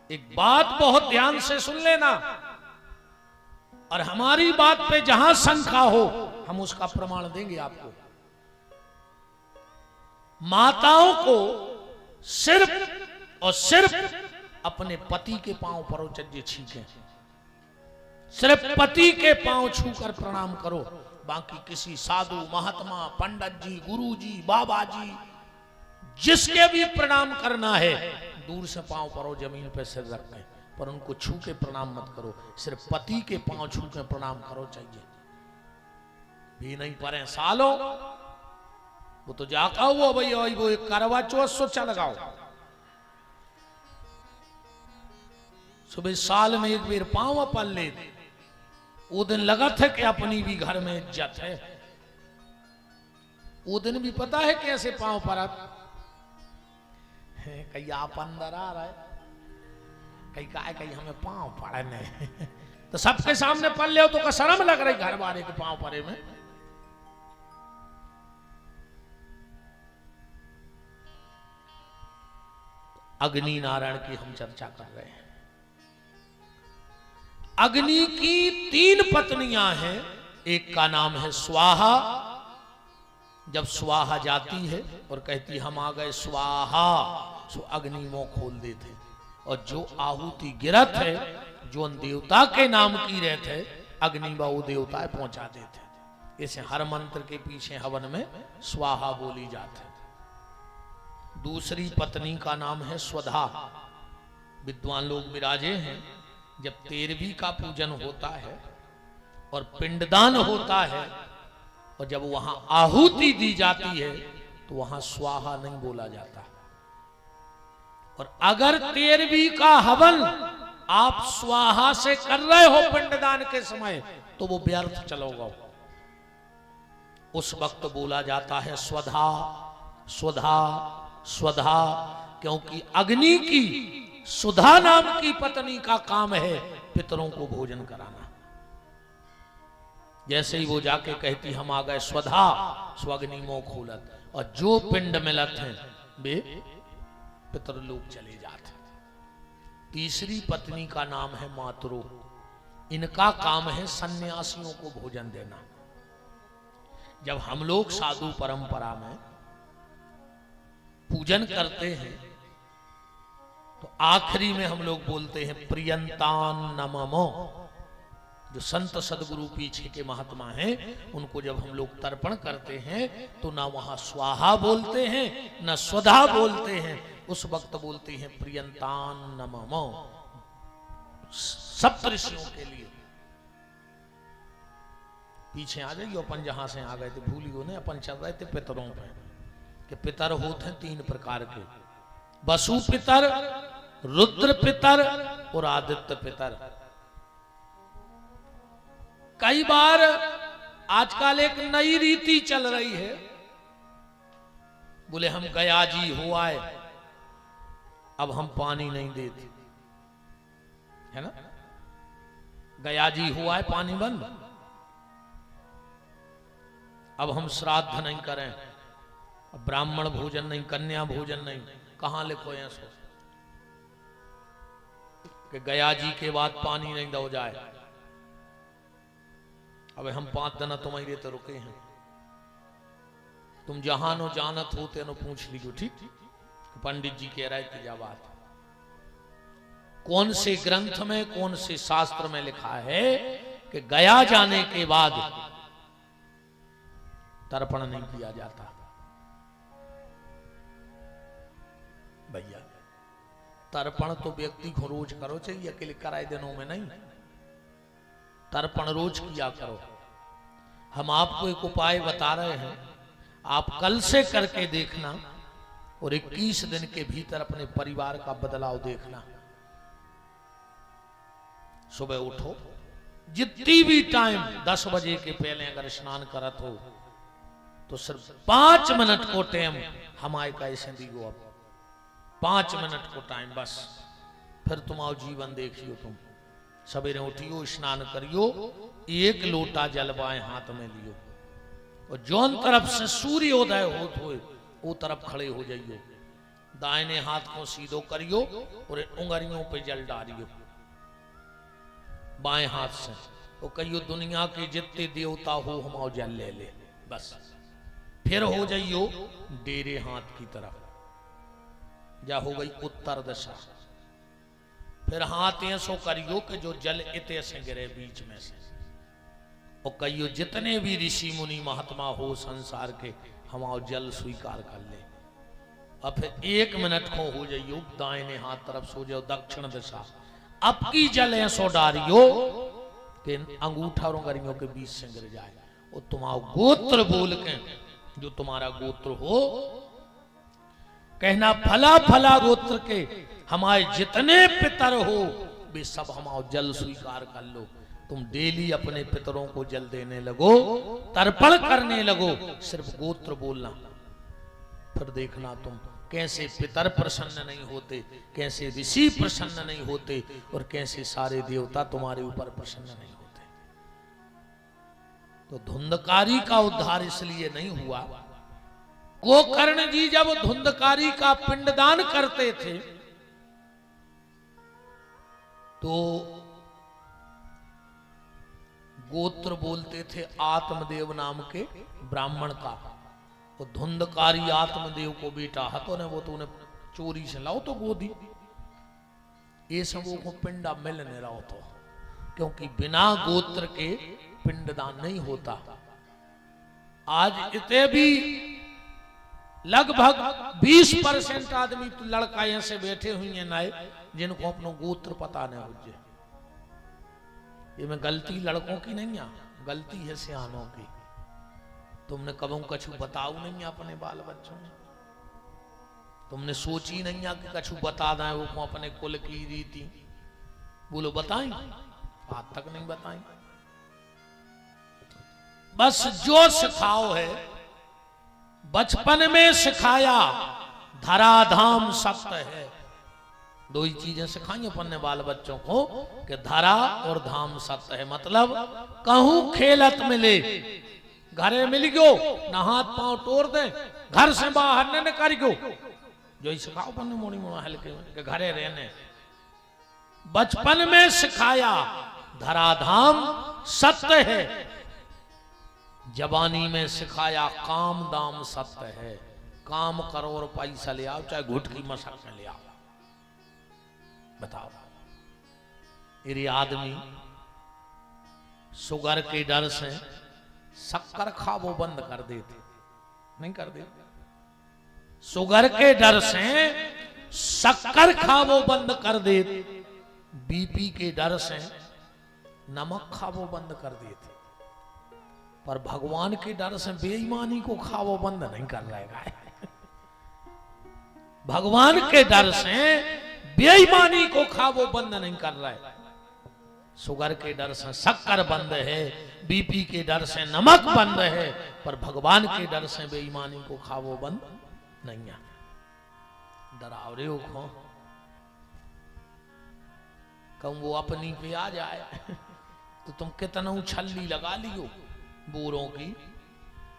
एक बात बहुत ध्यान से सुन लेना, और हमारी बात पे जहां शंका हो हम उसका प्रमाण देंगे आपको। माताओं को सिर्फ और सिर्फ अपने पति के पांव परोचज्य छींके, सिर्फ पति के पांव छूकर प्रणाम करो, बाकी किसी साधु महात्मा पंडित जी गुरु जी बाबा जी जिसके भी प्रणाम करना है दूर से पांव परो, जमीन पे सिर रख के, पर उनको छू के प्रणाम मत करो, सिर्फ पति के पांव छू के प्रणाम करो चाहिए भी नहीं परे सालों। वो तो जाका हुआ भैया वो एक करवा चौथ सोचा लगाओ, सुबह साल में एक बार पांव पल ले, वो दिन लगा था कि अपनी भी घर में इज्जत है, वो दिन भी पता है कैसे पांव पर कहीं आप अंदर आ रहा है, कहीं का कहीं हमें पांव पड़ने तो सबके सामने पल ले तो शर्म लग रही घर वाले के पांव पड़े में। अग्नि नारायण की हम चर्चा कर रहे हैं। अग्नि की 3 पत्नियां हैं, एक का नाम है स्वाहा। जब स्वाहा जाती है और कहती हम आ गए स्वाहा, सो अग्नि मुंह खोल देते, और जो आहुति गिरत है जो देवता के नाम की रहते अग्नि वो देवता पहुंचा देते। इसे हर मंत्र के पीछे हवन में स्वाहा बोली जाती है। दूसरी पत्नी का नाम है स्वधा। विद्वान लोग विराजे हैं, जब 13वीं का पूजन होता है और पिंडदान होता है और जब वहां आहुति दी जाती है तो वहां स्वाहा नहीं बोला जाता, और अगर 13वीं का हवन आप स्वाहा से कर रहे हो पिंडदान के समय तो वो व्यर्थ चलोगा। उस वक्त बोला जाता है स्वधा स्वधा स्वधा, क्योंकि अग्नि की सुधा नाम की पत्नी का काम है पितरों को भोजन कराना। जैसे ही वो जाके कहती हम आ गए स्वधा, स्वग्नि मोह खोलत, और जो पिंड मिलत हैं वे पितरलोक चले जाते। तीसरी पत्नी का नाम है मातरो। इनका काम है सन्यासियों को भोजन देना। जब हम लोग साधु परंपरा में पूजन करते हैं तो आखिरी में हम लोग बोलते हैं प्रियंतान नममो। जो संत सदगुरु पीछे के महात्मा हैं उनको जब हम लोग तर्पण करते हैं तो ना वहां स्वाहा बोलते हैं ना स्वधा बोलते हैं, उस वक्त बोलते हैं प्रियंतान नममो, सप्तऋषियों के लिए। पीछे आ जाइए, अपन जहां से आ गए थे भूलियो ने, अपन चल रहे थे पितरों पे कि पितर होते हैं 3 प्रकार के, वसु पितर, रुद्र पितर और आदित्य पितर। कई बार आजकल एक नई रीति चल रही है, बोले हम गया जी हो आए, अब हम पानी नहीं देते, है ना, गया जी हो आए पानी बंद, अब हम श्राद्ध नहीं करें, ब्राह्मण भोजन नहीं, कन्या भोजन नहीं। कहां लिखो ऐसा कि गया जी के बाद पानी नहीं दो जाए, अब हम 5 दिन तुम्हारे तो रुके हैं, तुम जहां नो जानत होते नो पूछ लीजिए। ठीक, पंडित जी कह रहे थे, जब बात कौन से ग्रंथ में कौन से शास्त्र में लिखा है कि गया जाने के बाद तर्पण नहीं किया जाता। भैया तर्पण तो व्यक्ति को रोज करो चाहिए, अकेले कराए दिनों में नहीं, तर्पण रोज किया करो। हम आपको एक उपाय बता रहे हैं, आप कल से करके देखना और 21 दिन के भीतर अपने परिवार का बदलाव देखना। सुबह उठो, जितनी भी टाइम 10 बजे के पहले अगर स्नान करत हो तो सिर्फ 5 मिनट को टाइम हमारे का ऐसे दियो, अब 5 मिनट को टाइम बस, फिर तुम्हारा जीवन देखियो। तुम सवेरे उठियो, स्नान करियो, 1 लोटा जल बाएं हाथ में लियो, और जौन तरफ से सूर्योदय होत हो वो तरफ खड़े हो जाइयो, दाहिने हाथ को सीधो करियो और उंगलियों पे जल डालियो बाएं हाथ से, वो कहियो दुनिया के जितने देवता हो हम जल ले ले, बस फिर हो जाइयो डेरे हाथ की तरफ, जा हो गई उत्तर दिशा। फिर हाथ ऐसो करियो कि जो जल इते से गिरे बीच में से, और कहियो जितने भी ऋषि मुनि महात्मा हो संसार के हम जल स्वीकार कर ले। अब फिर 1 मिनट को हो जाइयो दाहिने हाथ तरफ सो जाओ दक्षिण दिशा, अब की जल ऐसो डारियो कि अंगूठा और उंगलियों के बीच से गिर जाए, और तुम्हारा गोत्र बोल के, जो तुम्हारा गोत्र हो, कहना फला फला गोत्र के हमारे जितने पितर हो वे सब हमारा जल स्वीकार कर लो। तुम डेली अपने पितरों को जल देने लगो, तर्पण करने लगो, सिर्फ गोत्र बोलना। फिर देखना तुम कैसे पितर प्रसन्न नहीं होते, कैसे ऋषि प्रसन्न नहीं होते, और कैसे सारे देवता तुम्हारे ऊपर प्रसन्न नहीं होते। तो धुंधकारी का उद्धार इसलिए नहीं हुआ, गोकर्ण जी जब धुंधकारी का पिंडदान करते थे तो गोत्र बोलते थे आत्मदेव नाम के ब्राह्मण का, वो धुंधकारी आत्मदेव को बेटा हतो ने, वो तो उन्हें चोरी से लाओ तो गोदी, ये सब को पिंडा मिलने रहो तो, क्योंकि बिना गोत्र के पिंडदान नहीं होता। आज इतने भी लगभग 20% आदमी तो लड़का ऐसे बैठे हुए हैं नाए जिनको अपना गोत्र पता नहीं हो जाए। ये में गलती लड़कों की नहीं है, गलती है सियानों की। तुमने कबू कछु बताओ नहीं अपने बाल बच्चों में, तुमने सोची नहीं है कि कछु बता दें वो अपने कुल की रीति, बोलो बताएं, आज तक नहीं बताएं। बस जो सिखाओ है बचपन में सिखाया, धराधाम सत्य है। 2 ही चीजें सिखाई अपन ने बाल बच्चों को कि धरा और धाम सत्य है। मतलब कहूं खेलत मिले, घरे मिल गयो ना हाथ पांव तोड़ दे, घर से बाहर न निकल गयो, जो ही सिखाओ अपन ने मोड़ी मोड़ा हल्के के घरे रहने। बचपन में सिखाया धराधाम सत्य है, जवानी में सिखाया काम दाम सत्य है। काम करो और पैसा ले आओ, चाहे घुट की मशक में ले आओ। बताओ, ये आदमी शुगर के डर से शक्कर खावो बंद कर देते, नहीं कर देते। शुगर के डर से शक्कर खावो बंद कर देते, बीपी के डर से नमक खावो बंद कर देते, पर भगवान के डर से बेईमानी को खावो बंद नहीं कर रहेगा। भगवान के डर से बेईमानी को खावो बंद नहीं कर रहा है। शुगर के डर से शक्कर बंद है, बीपी के डर से नमक बंद है, पर भगवान के डर से बेईमानी को खावो बंद नहीं है। डरावरे हो खो कहूं वो अपनी पे आ जाए तो तुम कितना उछल्ली लगा लियो बोरों की,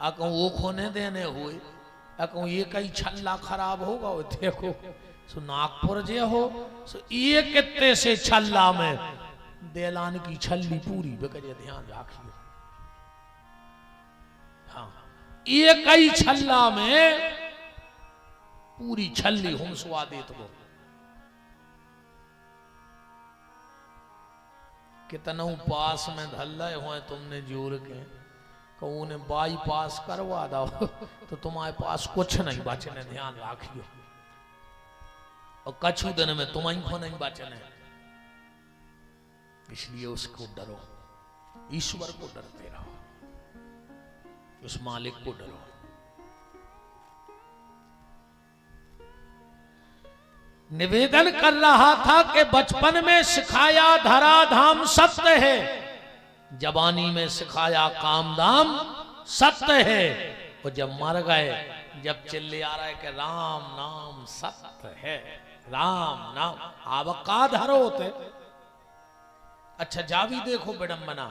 कहूं वो खोने देने हुए, कहूं ये कई छल्ला खराब होगा। देखो सो नागपुर जे हो सो ये कितने से छल्ला में देलान की छल्ली पूरी बेकजे ध्यान रखियो। हाँ, ये कई छल्ला में पूरी छल्ली हम सुआ दे तो कितना पास में धल्ला हुए तुमने जोर के कहूं ने बाईपास करवा दो तो तुम्हारे पास कुछ नहीं बचने, ध्यान रखियो। और कछु दिन में तुम्हारी को नहीं बचने, इसलिए उसको डरो, ईश्वर को डरते रहो, उस मालिक को डरो। निवेदन कर रहा था कि बचपन में सिखाया धराधाम सत्य है, जवानी में सिखाया काम दाम सत्य है, और जब मर गए जब चिल्ले आ रहा है कि राम नाम सत्य है, राम नाम आव का धरो होते। अच्छा जा भी देखो विडंबना,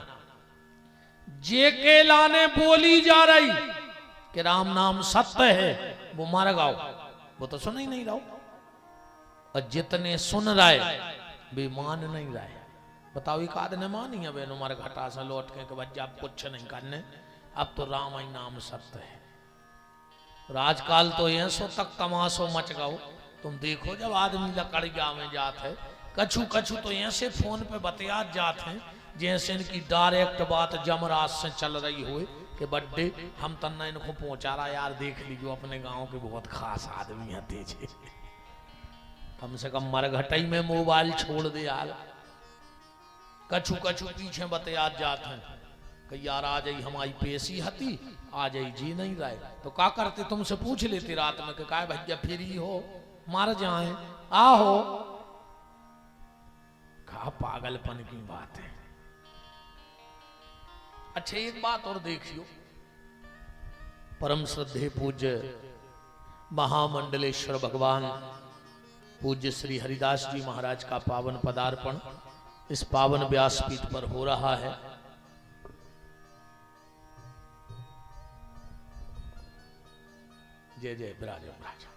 जे के लाने बोली जा रही कि राम नाम सत्य है, वो मर गाओ वो तो सुन ही नहीं रहा, और जितने सुन रहे वे मान नहीं रहे। बताओ एक आदमी मानी है बेन उमर घटा से लौट के बच्चा कुछ नहीं करने, अब तो राम ही नाम सत्य है। राजकाल तो ये सो तक तमाशो मच गओ। तुम देखो जब आदमी लकड़िया में जात है, कछु कछु तो ऐसे फोन पे बतिया जात हैं जैसे इनकी डायरेक्ट बात जमराज से चल रही हो कि बर्थडे हम तन्ना इनको पहुंचा रहा यार, देख लीजिए अपने गांव के बहुत खास आदमी है, दीजिए कम से कम मरघटई में मोबाइल छोड़ दे यार। कछु कछु पीछे बतिया जात हैं कि यार आ जाई हमारी पेशी हती, आ जाई जी नहीं रहे तो का करते, तुमसे पूछ लेते रात में कि काय भैया फ्री हो, मार जाए आहो। कहा पागलपन की बात है। अच्छा एक बात और देखियो, परम श्रद्धे पूज्य महामंडलेश्वर भगवान पूज्य श्री हरिदास जी महाराज का पावन पदार्पण इस पावन व्यासपीठ पर हो रहा है। जय जय विराज विराज।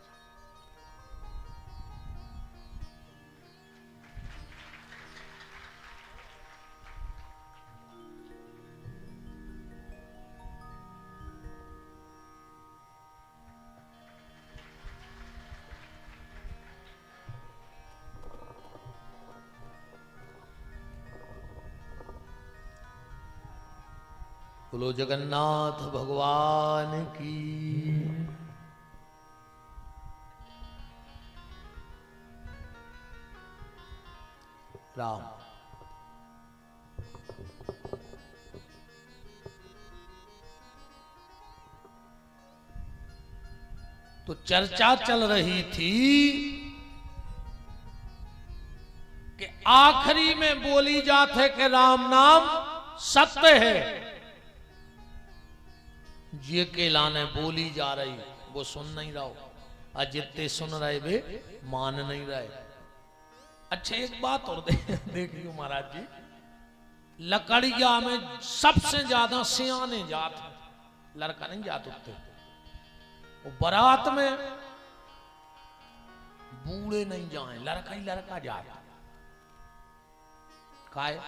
बोलो जगन्नाथ भगवान की। राम तो चर्चा चल रही थी कि आखिरी में बोली जात है कि राम नाम सत्य है। ये के लाने बोली जा रही वो सुन नहीं रहा, और जितने सुन रहे वे मान नहीं रहे। अच्छा एक बात और देखियो महाराज जी, लकड़िया में सबसे ज्यादा सियाने जात है, लड़का नहीं जात उठते। वो बारात में बूढ़े नहीं जाए, लड़का ही लड़का जाता। काय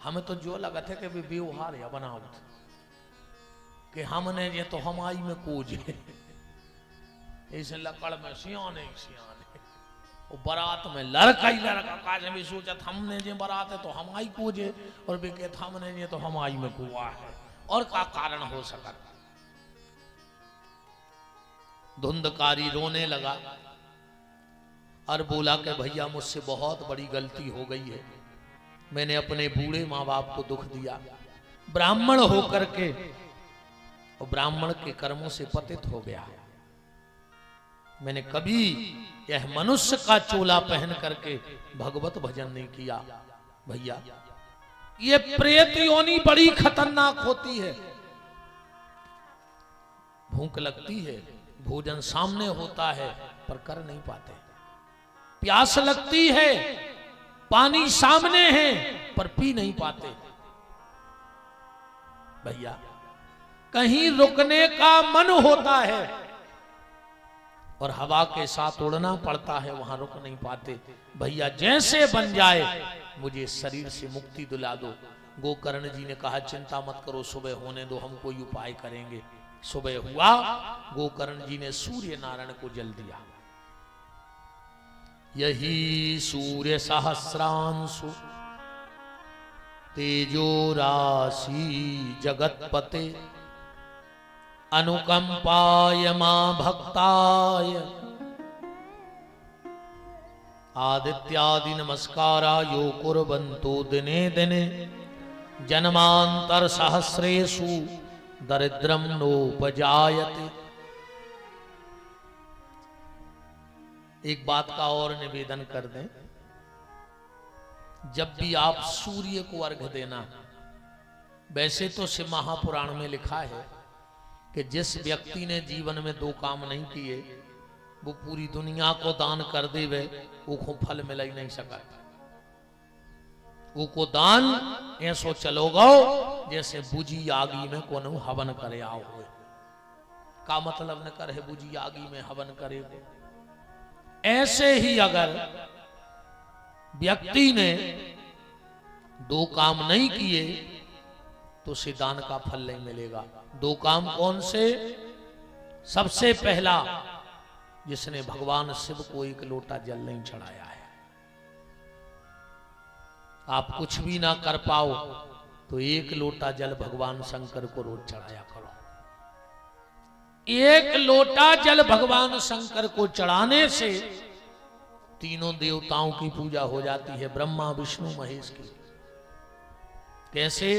हमें तो जो लगा था कि वे व्यवहार है बनावट कि हमने ये तो हमारी में कोज है, इस लकड़ में सियाने सियाने, वो बारात में लड़का ही लड़का काज भी सोचा हमने जे बारात है तो हमारी कोज है, और वे कहते हमने ये तो हमारी में कुआ है। और का कारण हो सका? धुंधकारी रोने लगा और बोला कि भैया मुझसे बहुत बड़ी गलती हो गई है, मैंने अपने बूढ़े माँ बाप को दुख दिया, ब्राह्मण होकर के और ब्राह्मण के कर्मों से पतित हो गया। मैंने कभी यह मनुष्य का चोला पहन करके भगवत भजन नहीं किया। भैया ये प्रेत योनि बड़ी खतरनाक होती है। भूख लगती है, भोजन सामने होता है पर कर नहीं पाते। प्यास लगती है, पानी सामने है पर पी नहीं पाते। भैया कहीं रुकने का मन होता है और हवा के साथ उड़ना पड़ता है, वहां रुक नहीं पाते। भैया जैसे बन जाए मुझे शरीर से मुक्ति दिला दो। गोकर्ण जी ने कहा चिंता मत करो, सुबह होने दो, हम कोई उपाय करेंगे। सुबह हुआ, गोकर्ण जी ने सूर्य नारायण को जल दिया। यही सूर्य सहस्रांशु तेजो राशि जगतपते अनुकंपाय मां भक्ताय आदित्यादि नमस्कारा यो कुर्वन्तो दिने दिने जन्मांतर सहस्रेषु दरिद्रम नोपजायते। एक बात का और निवेदन कर दें, जब भी आप सूर्य को अर्घ्य देना, वैसे तो शिव महापुराण में लिखा है कि जिस व्यक्ति ने जीवन में दो काम नहीं किए वो पूरी दुनिया को दान कर दे, वे वो फल मिल ही नहीं सका। वो को दान ऐसो चलोगा जैसे बुझी आगी में कोनो हवन करे आओ। का मतलब न करे बुझी आगी में हवन करे, ऐसे ही अगर व्यक्ति ने दो काम नहीं किए तो उसे दान का फल नहीं मिलेगा। दो काम कौन से? सबसे पहला, जिसने भगवान शिव को एक लोटा जल नहीं चढ़ाया है। आप कुछ भी ना कर पाओ तो एक लोटा जल भगवान शंकर को रोज चढ़ाया करो। एक लोटा जल भगवान शंकर को चढ़ाने से तीनों देवताओं की पूजा हो जाती है, ब्रह्मा विष्णु महेश की। कैसे?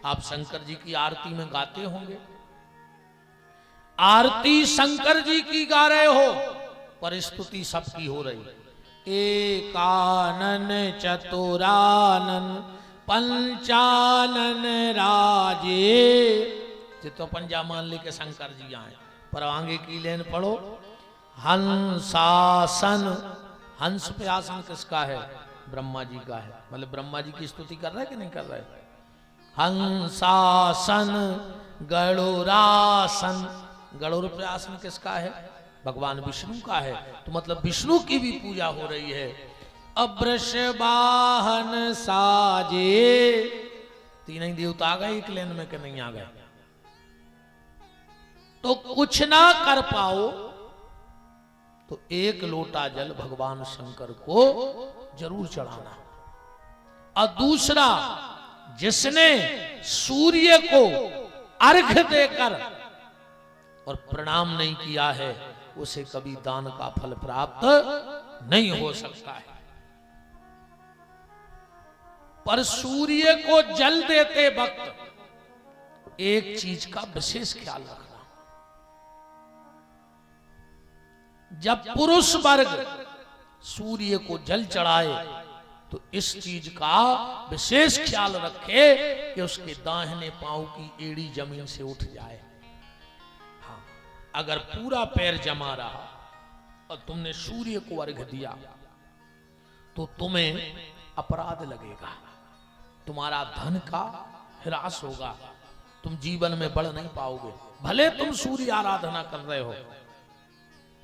आप शंकर जी की आरती में गाते होंगे, आरती शंकर जी की गा रहे हो पर स्तुति सबकी हो रही। एकानन चतुरानन पंचानन राजे। जितो पंजा मान ले के शंकर जी आए, पर आगे की लेन पढ़ो। हंसासन, हंस पे आसन किसका है? ब्रह्मा जी का है। मतलब ब्रह्मा जी की स्तुति कर रहा है कि नहीं कर रहा है? हंसासन गरुड़ासन, गरुड़ पे आसन किसका है? भगवान विष्णु का है। तो मतलब विष्णु की भी पूजा हो रही है। अवृषवाहन साजे, तीन ही देवता आ गए एक लेन में कि नहीं आ गए? तो कुछ ना कर पाओ तो एक लोटा जल भगवान शंकर को जरूर चढ़ाना। और दूसरा, जिसने सूर्य को अर्घ्य देकर और प्रणाम नहीं किया है उसे कभी दान का फल प्राप्त नहीं हो सकता है। पर सूर्य को जल देते वक्त एक चीज का विशेष ख्याल रखना। जब पुरुष वर्ग सूर्य को जल चढ़ाए तो इस चीज का विशेष ख्याल रखे कि उसके दाहिने पांव की एड़ी जमीन से उठ जाए। हाँ, अगर पूरा पैर जमा रहा और तुमने सूर्य को अर्घ्य दिया तो तुम्हें अपराध लगेगा, तुम्हारा धन का ह्रास होगा, तुम जीवन में बढ़ नहीं पाओगे, भले तुम सूर्य आराधना कर रहे हो।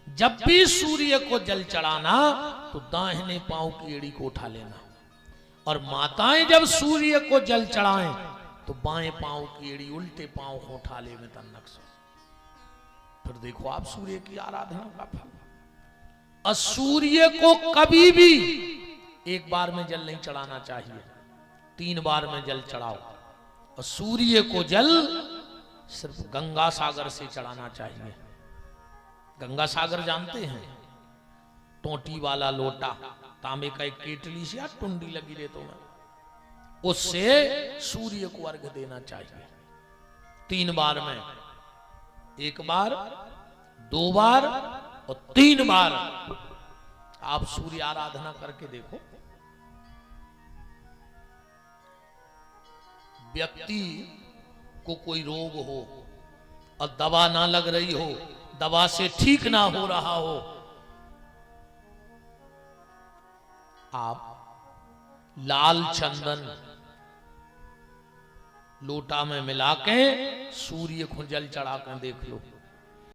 जब भी सूर्य को जल चढ़ाना तो दाहिने पांव की एड़ी को उठा लेना, और माताएं जब सूर्य को जल चढ़ाएं तो बाएं पांव की एड़ी उल्टे पांव को उठा ले में तन्नक से। फिर देखो आप सूर्य की आराधना का फल। और सूर्य को कभी भी एक बार में जल नहीं चढ़ाना चाहिए, 3 बार में जल चढ़ाओ। और सूर्य को जल सिर्फ गंगा सागर से चढ़ाना चाहिए। गंगा सागर जानते हैं? टोटी वाला लोटा, तांबे का एक केटली से या टुंडी लगी रहे तो मैं, उससे सूर्य को अर्घ्य देना चाहिए 3 बार में। 1 बार, 2 बार और 3 बार आप सूर्य आराधना करके देखो। व्यक्ति को कोई रोग हो और दवा ना लग रही हो, दवा से ठीक ना हो रहा हो, आप लाल चंदन लोटा में मिला के सूर्य को जल चढ़ा कर देख लो,